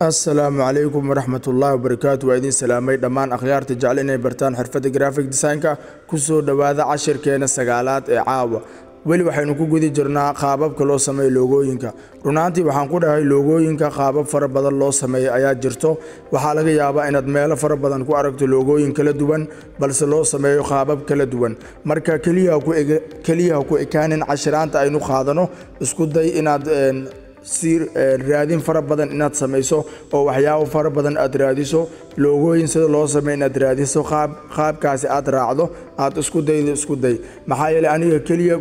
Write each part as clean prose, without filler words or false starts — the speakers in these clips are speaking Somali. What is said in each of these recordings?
السلام عليكم ورحمة الله وبركاته وإذن سلامي دمان أخيار تجعلنا برتان حرفة جرافيك ديزاينka kusoo dhawaada cashirkeena sagaalaad ee caawa weli waxaynu ku gudi jirnaa qaababka loo sameeyo logooyinka runaantii waxaan ku dhahay logooyinka qaabab fara badan loo sameeyo ayaa jirto waxa laga yaabaa inaad meelo fara badan ku aragto logooyin kala duwan balse loo sameeyo qaabab kala duwan marka kaliya ku ekaanin cashiraanta aynu qaadano isku day inaad raadin fara badan inaad samayso oo waxyaabo fara badan aad raadiso logooyin sida loo sameeyo inaad raadiso qaabkaasi aad raacdo aad isku day maxaa yeelay aniga kaliya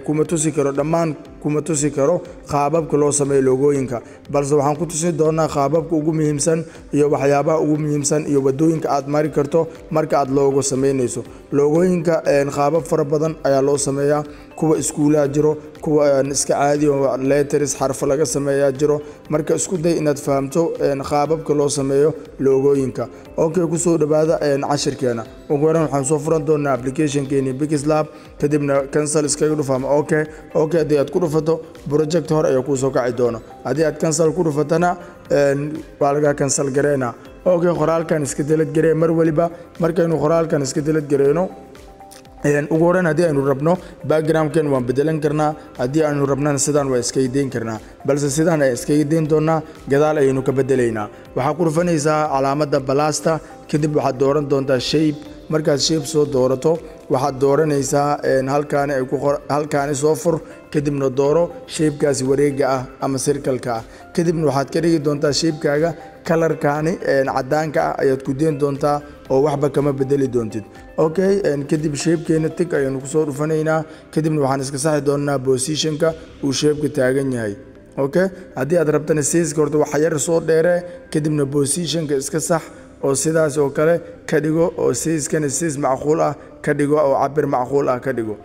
kuma tusi karo dhammaan kuma tusi karo qaababka loo sameeyo logooyinka balse waxaan ku tusi doonaa qaababka ugu muhiimsan iyo waxyaabaha ugu muhiimsan iyo wadooyinka aad mari karto marka aad logo sameynayso logooyinka qaabab fara badan ayaa loo sameeyaa kuwa iskuulaha jiro kuwa iska caadi oo letters xarf laga sameeyaa jiro marka isku day inaad fahamto qaababka loo sameeyo logooyinka okay ku soo dhawaada cashirkeena ugu horreyn waxaan soo furan doonaa application-keeni Bixlab kadibna cancel iskaga dhufama okay hadii aad ku dhufato project hore ayaa ku soo kaci doona hadii aad cancel ku dhufatana waa laga cancel gareena okay qoraalkan iska delete garee mar waliba markaynu qoraalkan iska delete gareeno ugu horreyn hadii aynu rabno background-kan waan bedelan karnaa hadii aynu rabnana sidaan waa iska deyn karnaa balse sidaan ay iska deyn doonaa gadaal aynu ka bedelaynaa waxa ku dhufanaysaa calaamada balasta kadib waxaad dooran doontaa shape markaad shape soo doorato waxaad dooranaysaa halkaani soo fur kadibna dooro shape-kaasi wareega ah ama circle-ka ah kadibna waxaad ka dhigi doontaa shape-kaaga color-kaani cadaanka ah ayaad ku deen doontaa oo waxba kama bedeli doontid okay kadib shape-keena tig ayaynu kusoo dhufanaynaa kadibna waxaan iska saxi doonaa position-ka uu shape-ka taagan yahay okay haddii aad rabtana size-ka horta waxa yar soo dheere kadibna position-ka iska sax oo sidaas oo kale ka dhigo oo size-kana size macquul ah ka dhigo oo cabir macquul ah ka dhigo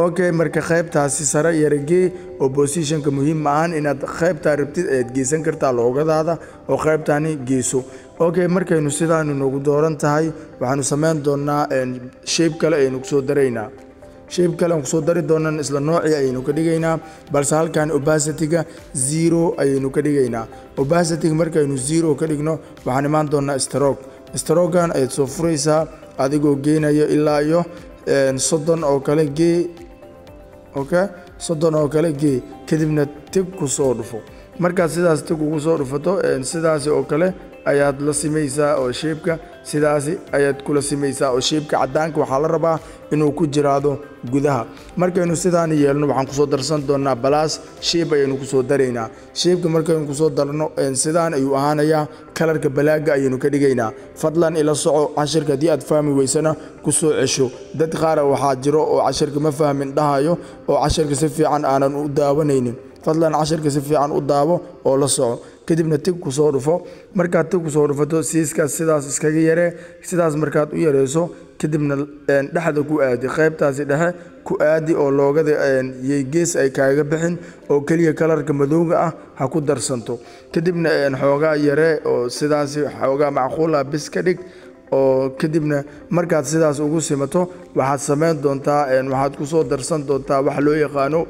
okay marka qaybtaasi sare yaragee oo position-ka muhiim ahaan inaad qaybta rabtid aad geysan kartaa loogadaada oo qaybtaani geyso okay markaynu sidaan noogu dooran tahay waxaanu sameyn doonaa shape kale aynu kusoo daraynaa shape kale aan kusoo dari doonaa isla noocii aynu ka dhigaynaa balse halkan opacity-ga 0 aynu ka dhigaynaa opacity-ga markaynu 0 ka dhigno waxaan imaan doonaa stroke-gan ayaad soo furaysaa adigoo geenayo ilaa iyo 30 oo kale gee okay 30 oo kale gee kadibna tig ku soo dhufo markaad sidaas tig ugu soo dhufato sidaas oo kale ayaad la sameeysaa oo shape-ka sidaas ayaad kula sameeysaa oo shape-ka cadaanka waxa la rabaa inuu ku jiraado gudaha markaynu sidaan yeelno waxaan ku soo darsan doonaa plus shape ayaynu ku soo dareynaa shape-ka markaynu ku soo darno sidaan ayuu ahaanayaa color-ka balaaga ayaynu ka dhigaynaa fadlan ila soco cashirka hadii aad fahmi weysana ku soo cesho dad qaar waxa jiro oo cashirka ma fahmin dhahayo oo cashirka si fiican aanan u daawanaynin fadlan cashirka si fiican u daawo oo la soco kadibna tig ku soo dhufo markaad tig ku soo dhufato siskaas sidaas iskaga yaree sidaas markaad u yareyso kadibna dhaxda ku aadi qaybtaasi dhexe ku aadi oo loogada gees ay kaaga bixin oo kaliya color-ka madowga ah ha ku darsanto kadibna xoogaa yaree oo sidaas xoogaa macquul ah bis ka dhig oo kadibna markaad sidaas ugu simato waxaad sameyn doontaa waxaad ku soo darsan doontaa wax loo yaqaano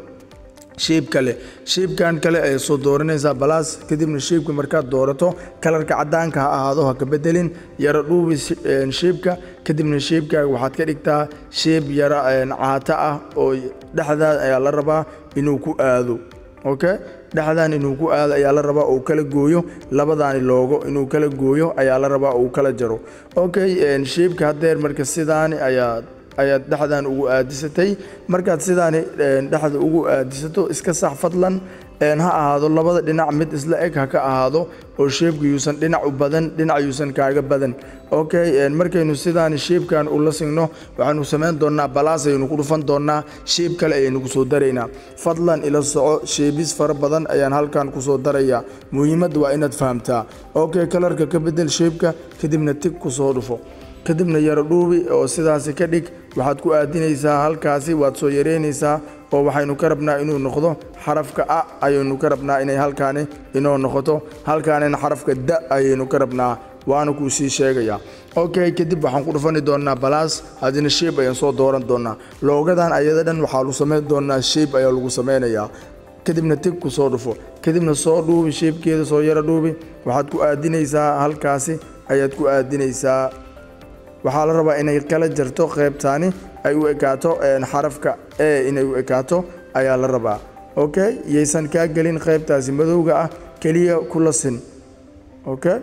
shape-kan kale ay soo dooranaysaa plus kadibna shape-ka markaad doorato color-ka cadaanka ha ahaado ha ka bedelin yara dhuubi shape-ka kadibna shape-kaaga waxaad ka dhigtaa shape yara caata ah oo dhexdaad ayaa la rabaa inuu ku aado okay dhexdaan inuu ku aado ayaa la rabaa oo kala gooyo labadaani logo inuu kala gooyo ayaa la rabaa oo kala jaro okay shape-ka hadeer marka sidaani ayaad dhexdan ugu aadisatay markaad sidaan dhexda ugu aadisato iska sax fadlan ha ahaado labada dhinac mid isla eg ha ka ahaado oo shape-ka yuusan dhinac u badan dhinac yuusan kaaga badan okay markaynu sidaan shape-kan u la signo waxaanu sameyn doonaa balance aynu ku dhufan doonaa shape kale aynu ku soo daraynaa fadlan ila soco shapes fara badan ayaan halkan ku soo darayaa muhiimadda waa inaad fahamtaa okay color-ka ka bedel shape-ka kadibna tig ku soo dhufo kadibna yara dhuubi oo sidaas ka dhig waxaad ku aadinaysaa halkaasi waad soo yareynaysaa oo waxaynu ka rabnaa inuu noqdo xarafka a ayaynu ka rabnaa inay halkaani inoo noqoto halkaanina xarafka da ayaynu ka rabnaa waana ku sii sheegaya okay kadib waxaan ku dhufani doonaa plus hadina shape ayaan soo dooran doonaa loogadan ayada dhan waxa lagu sameyn doonaa shape ayaa lagu sameynayaa kadibna tig ku soo dhufo kadibna soo dhuubi shapekeeda soo yara dhuubi waxaad ku aadinaysaa halkaasi ayaad ku aadinaysaa waxaa la rabaa inay kala jarto qaybtaani ay u ekaato xarafka e inay u ekaato ayaa la rabaa okay yeysan ka galin qaybtaasi madowga ah kaliya kula sin okay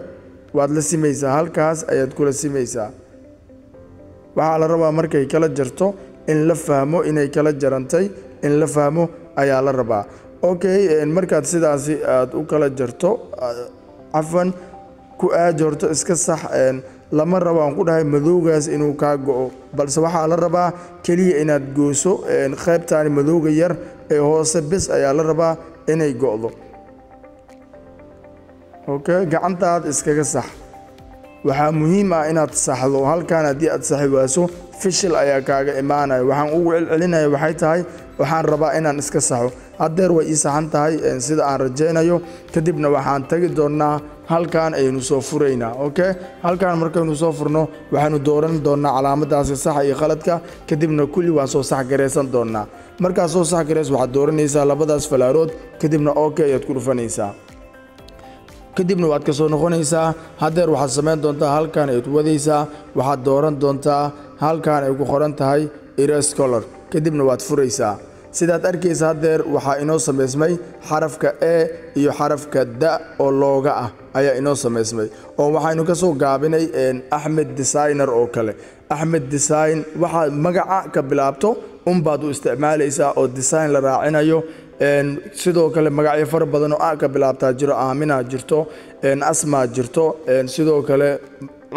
waad la simaysaa halkaas ayaad kula simaysaa waxaa la rabaa markay kala jarto in la fahmo inay kala jarantay in la fahmo ayaa la rabaa okay markaad sidaasi aad u kala jarto afan ku aad horto iska sax lama rabo aan ku dhahay madowgaas inuu ka go'o balse waxaa la rabaa kaliya inaad gooso qaybtaani madowga yar ee hoose bis ayaa la rabaa inay go'do okay gacantaad iskaga sax waxaa muhiim ah inaad saxdo halkaan haddii aad saxibaaso fishil ayaa kaaga imaanaya waxaan ugu celcelinaya waxay tahay waxaan rabaa inaan iska saxo haddeer way ii saxan tahay sida aan rajaynayo kadibna waxaan tagi doonaa halkaan aynu soo furaynaa okay halkaan markaynu soo furno waxaanu dooran doonaa calaamadaasi sax iyo qaladka kadibna kulli waan soo sax gareysan doonaa markaad soo sax gareys waxaad dooranaysaa labadaas falaarood kadibna okay ayaad ku dhufanaysaa kadibna waad ka soo noqonaysaa haddeer waxaad samayn doontaa halkaan ayaad wadaysaa waxaad dooran doontaa halkaan ay ku qoran tahay erase color kadibna waad furaysaa sidaad arkaysa haddeer waxaa inoo samaysmay xarafka e iyo xarafka da oo looga ah ayaa inoo samaysmay oo waxaynu ka soo gaabinay axmed designer oo kale axmed design waxaad magaca ka bilaabto unbaad u isticmaalaysaa oo design la raacinayo sidoo kale magacyo fara badan oo ka bilaabtaa jiro aamina jirto asma jirto sidoo kale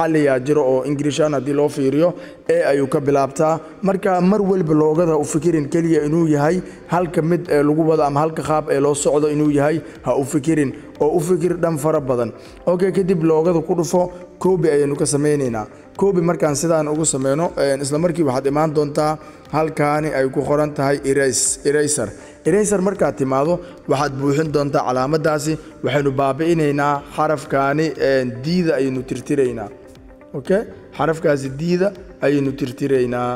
caliya jiro oo ingiriishaan haddii loo fiiriyo ee ayuu ka bilaabtaa marka mar walba loogada u fikirin kaliya inuu yahay halka mid ee lagu wado ama halka qaab ee loo socdo inuu yahay ha u fikirin oo u fikir dhan fara badan okay kadib loogada ku dhufo copy ayaynu ka sameynaynaa copy markaan sidaan ugu sameyno isla markii waxaad imaan doontaa halkaani ay ku qoran tahay eraser markaad timaado waxaad buuxin doontaa calaamadaasi waxaynu baabi'inaynaa xarafkaani diida ayaynu tirtiraynaa okay xarafkaasi diida ayaynu tirtiraynaa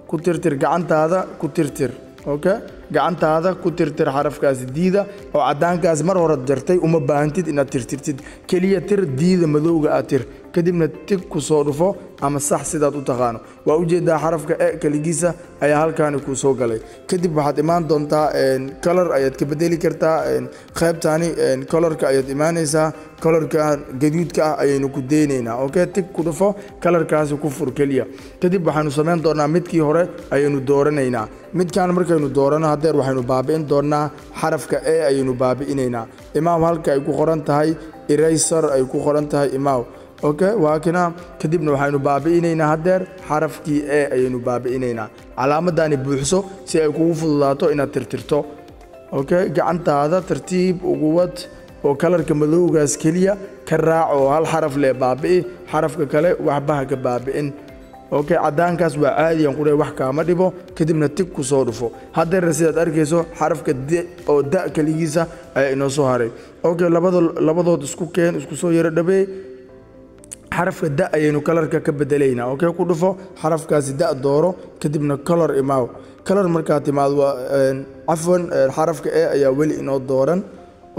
ku tirtir gacantaada ku tirtir okay gacantaada ku tirtir xarafkaasi diida oo cadaankaas mar hore jartay uma baahantid inaad tirtirtid kaliya tir diida madowga aad tir kadibna tig ku soo dhufo ama sax sidaad u taqaano waa u jeedaa xarafka e kaligiisa ayaa halkaani ku soo galay kadib waxaad imaan doontaa color ayaad ka bedeli kartaa qaybtaani colorka ayaad imaanaysaa colorka gaduudka ah ayaynu ku deynaynaa okay tig ku dhufo colorkaasi ku fur kaliya kadib waxaanu samayn doonaa midkii hore ayaynu dooranaynaa midkaan markaynu doorano haddeer waxaynu baabi'in doonaa xarafka e ayaynu baabi'inaynaa imaaw halka ay ku qoran tahay eraser ay ku qoran tahay imaaw okay waa kana kadibna waxaynu baabi'inaynaa haddeer xarafkii e ayaynu baabi'inaynaa calaamadani buuxso si ay kugu fududaato inaad tirtirto okay gacantaada tartiib ugu wad oo kalarka madowgaas kaliya ka raac oo hal xaraf leh baabi'i xarafka kale waxba ha ka baabi'in okay cadaankaas waa caadi aan ku leeyahay wax kaama dhibo kadibna tig ku soo dhufo haddeer sidaad arkayso xarafka d oo da kaligiisa ayaa inoo soo haray okay labadood isku keen isku soo yara dhabeey xarafka da ayaynu kalarka ka bedelaynaa okay ku dhufo xarafkaasi da dooro kadibna color imaaw color markaad timaado afwan xarafka e ayaa weli inoo dooran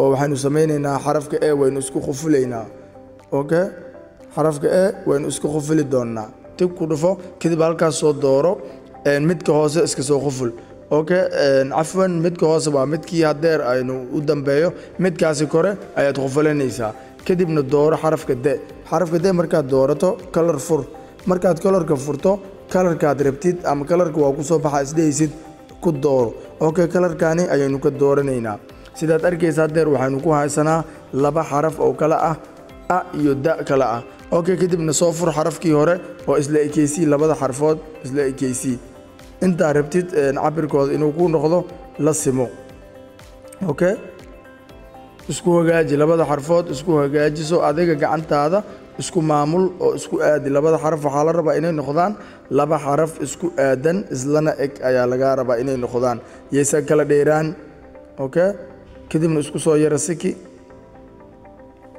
oo waxaynu sameynaynaa xarafka e waynu isku qufilaynaa okay xarafka e waynu isku qufili doonaa tig ku dhufo kadib halkaas soo dooro midka hoose iska soo quful okay afwan midka hoose waa midkii haddeer aynu u dambeeyo midkaasi kore ayaad qufilanaysaa kadibna dooro xarafka d markaad doorato color fur markaad colorka furto colorkaad rabtid ama colorka waa ku soo baxa isdhaysid ku dooro okay colorkaani ayaynu ka dooranaynaa sidaad arkaysa haddeer waxaynu ku haysanaa laba xaraf oo kala ah a iyo da kala ah okay kadibna soo fur xarafkii hore oo isla ekeysii labada xarfood isla ekeysii intaa rabtid cabirkooda inuu ku noqdo la simo okay isku hagaaji labada xarfood isku hagaajiso adiga gacantaada isku maamul oo isku aadi labada xaraf waxaa la rabaa inay noqdaan laba xaraf isku aadan islana eg ayaa laga rabaa inay noqdaan yeysan kala dheeraan okay kadibna isku soo yara siki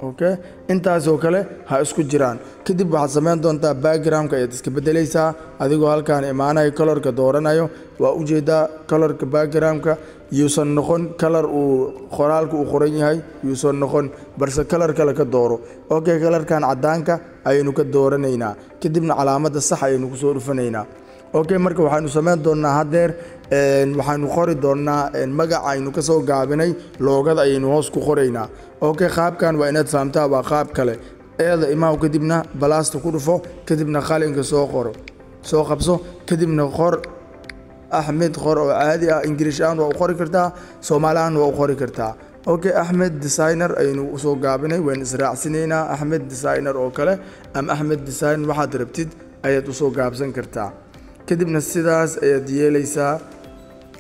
okay intaas oo kale ha isku jiraan kadib waxaad sameyn doontaa background-ka ayaad iska bedelaysaa adigoo halkaan imaanayo color-ka dooranayo waa u jeedaa color-ka background-ka yuusan noqon color uu qoraalku u qoran yahay yuusan noqon balse color kale ka dooro okay color-kan cadaanka ayaynu ka dooranaynaa kadibna calaamadda sax ayaynu ku soo dhufanaynaa okay marka waxaanu sameyn doonaa hadeer waxaanu qori doonaa magaca aynu ka soo gaabinay loogada ayaynu hoos ku qoraynaa okay qaabkan waa inaad fahamtaa waa qaab kale eeda imaaw kadibna balaasta ku dhufo kadibna qalinka soo qoro soo qabso kadibna qor Ahmed qor oo caadi ah English aan waa u qori kartaa Soomaaliyan waa u qori kartaa okay Ahmed designer aynu soo gaabinay waan israacsineynaa Ahmed designer oo kale ama Ahmed design waxaad rabtid ayaad u soo gaabsan kartaa kadibna sidaas ayaad yeelaysaa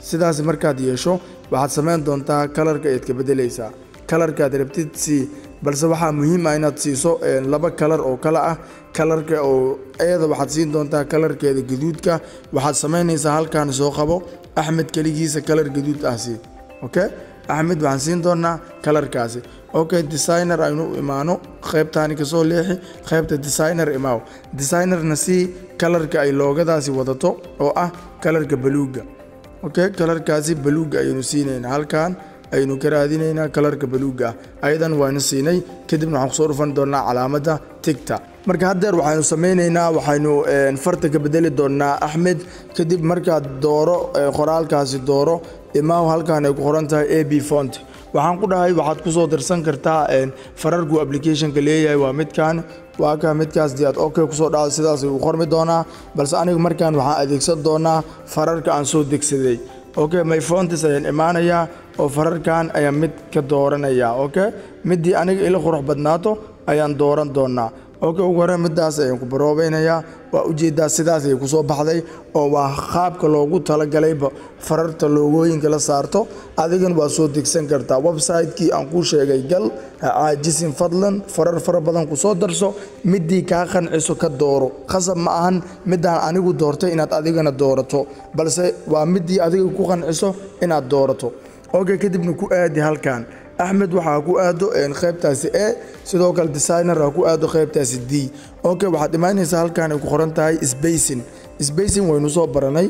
sidaas markaad yeesho waxaad sameyn doontaa color-ka ayaad ka bedelaysaa color-ka aad rabtid si balse waxaa muhiim ah inaad siiso laba color oo kala ah color-ka oo eeda waxaad siin doontaa color-keeda gaduudka waxaad sameynaysaa halkaan soo qabo Ahmed kaligiisa color gaduud ah si okay Ahmed waxaan siin doonaa color-kaasi okay designer aynu imaano qaybtaani ka soo leexi qaybta designer imaaw designerna si color-ka ay loogadaasi wadato oo ah color-ka buluuga okay color-kaasi buluuga ayaynu siinaynaa halkaan aynu ka raadinaynaa color-ka buluuga ayadan waanu siinay kadibna waxaan soo dhufan doonaa calaamadda tigta marka hadeer waxaanu sameynaynaa waxaanu farta ka bedeli doonaa Ahmed kadib markaad dooro qoraalkaasi dooro imaaw halkaan ay ku qoran tahay AB font waxaan ku dhahay waxaad ku soo dirsan kartaa fararku application-ka leeyahay waa midkaan waa ka midkaas diyaad okay ku soo dhaco sidaas uu qormi doonaa balse aniga markaan waxaan adeegsan doonaa fararka aan soo degsaday okay my fonts ayaan imaanayaa oo fararkan ayaan mid ka dooranaya okay midii aniga ila qurux badnaato ayaan dooran doonaa okay ugu hore midaas ayaan ku baroobaynayaa waa u jeedaa sidaas ay ku soo baxday oo waa qaabka loogu talagalay fararta loogooyinka la saarto adigan waa soo degsan kartaa website-kii aan ku sheegay gal caajisin fadlan farar fara badan ku soo darso midii ka qanciso ka dooro qasab ma ahan midaan anigu doortay inaad adigana doorato balse waa midii adiga ku qanciso inaad doorato okay kadibna ku aadi halkaan Ahmed waxa ku aado qaybtaasi A sidoo kale designer ku aado qaybtaasi D okay waxaad imaanaysaa halkaan ay ku qoran tahay spacing waynu soo baranay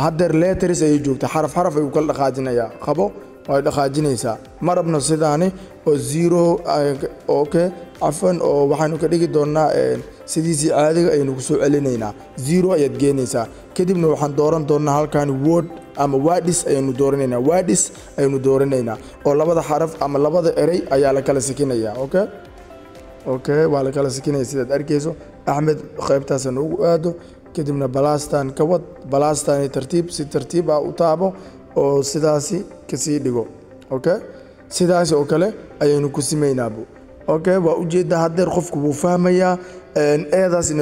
hadeer letters ay joogta xaraf ay u kala dhaqaajinaya qabo way dhaqaajinaysaa marabna sidaani oo 0 okay afan oo waxaanu ka dhigi doonaa sidiisii caadiga aynu ku soo celinaynaa 0 ayaad geenaysaa kadibna waxaan dooran doonaa halkaan word ama words aynu dooranaynaa oo labada xaraf ama labada eray ayaa la kala sakinaya okay waa la kala sakinaya sidaad arkayso Ahmed qaybtaas ugu aado kadibna balastan ka wad balastan tartiib ah u taabo oo sidaasi ka sii dhigo okay sidaas oo kale ayaynu ku simeynaa okay waa u jeedaa hadeer qofku wuu fahmayaa eedaas in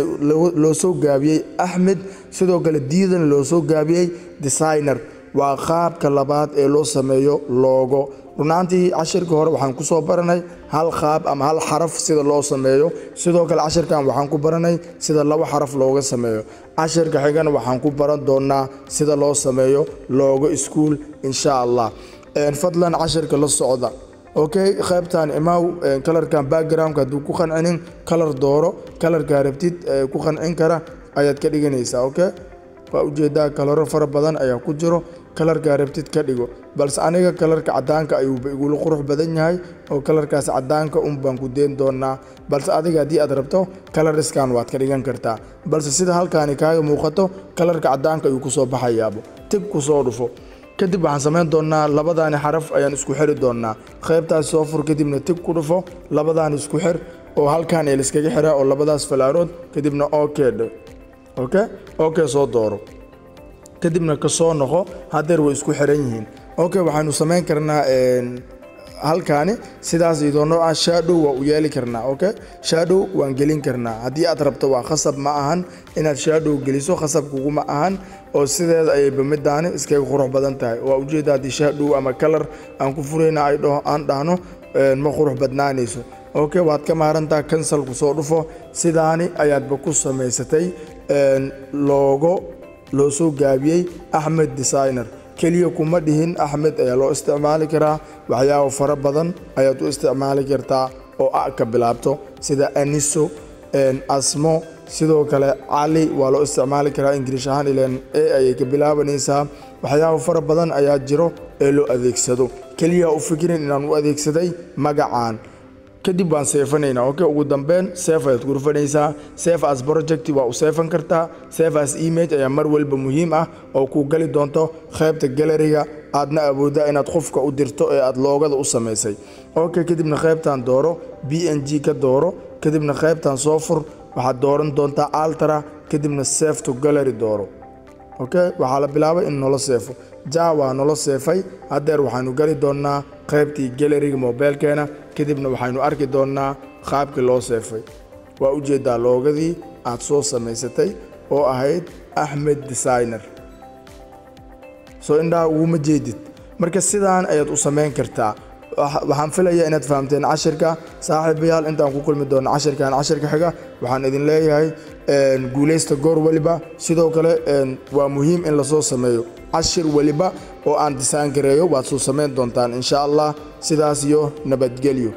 loo soo gaabiyay Ahmed sidoo kale diidan loo soo gaabiyay designer waa qaabka labaad ee loo sameeyo logo runaantii cashirka hore waxaan ku soo baranay hal qaab ama hal xaraf sida loo sameeyo sidoo kale cashirkan waxaan ku baranay sida laba xaraf looga sameeyo cashirka xigana waxaan ku baran doonaa sida loo sameeyo logo school insha Allah fadlan cashirka la socda okay qaybtan imaaw color-kan background-ka haduu ku qancinin color dooro color-ka rabtid ku qancin kara ayaad ka dhiganaysaa okay waa u jeedaa color fara badan ayaa ku jiro color-ka rabtid ka dhigo balse aniga color-ka cadaanka ayuu igu qurux badan yahay oo color-kaas cadaanka baan ku deen doonaa balse adiga hadii aad rabto color-iskan waad ka dhigan kartaa balse sida halkaan kaaga muuqato color-ka cadaanka ayuu ku soo baxayaabo tib ku soo dhufo kadib waxaan sameyn doonaa labadaani xaraf ayaan isku xiri doonaa qaybtaas soo fur kadibna tib ku dhufo labadaani isku xir oo halkaan ay iskaga xiraa oo labadaas falaarood kadibna okay soo dooro kadibna ka soo noqo hadeer way isku xiran yihiin okay waxaanu sameyn karnaa halkaani sidaas idoono shadow waa u yeeli karnaa okay shadow waan gelin karnaa hadii aad rabto waa khasab ma ahan inaad shadow geliso khasab kugu ma ahan oo sideeda ay bamidaani iska qurux badan tahay waa u jeedaa di shadow ama color aan ku fureyna ay dhahno ma qurux badnaanayso okay waad ka maarantaa cancel ku soo dhufo sidaani ayaad ba ku sameysatay logo loo soo gaabiyay Ahmed designer kaliya kuma dhihin Ahmed ayaa loo isticmaali karaa waxyaabo fara badan ayaad u isticmaali kartaa oo a ka bilaabto sida aniso asmo sidoo kale cali waa loo isticmaali karaa English ahaan ileen ay ka bilaabanaysaa waxyaabo fara badan ayaa jiro ee loo adeegsado kaliya u fikirin inaan u adeegsaday magacaan kadib waan seefanaynaa okay ugu dambeyn save ayaad ku rufanaysaa save as project waa u seefan kartaa save as image ayaa mar walba muhiim ah oo ku gali doonto qaybta gallery-ga aadna awoodaa inaad qofka u dirto ee aad loogada u sameysay okay kadibna qaybtan dooro png ka dooro kadibna qaybtan soo fur waxaad dooran doontaa altra kadibna save to gallery dooro okay waxa la bilaabay in nolo seefo java nolo seefay hadeer waxaanu gali doonaa qaybtii gallery-ga mobilkeena kadibna waxaanu arki doonaa qaabkii loo seefay waa u jeedaa loogadii aad soo sameysatay oo ahayd Ahmed Designer soo indhaa uma jeedid marka sidaan ayaad u sameyn kartaa waxaan filayaa inaad fahamteen cashirka saaxiibayaal intaan ku kulmi doono cashirka xiga waxaan idin leeyahay guuleysta goor waliba sidoo kale waa muhiim in la soo sameeyo cashir waliba oo aan design gareeyo waad soo sameyn doontaan insha Allah sidaas iyo nabadgelyo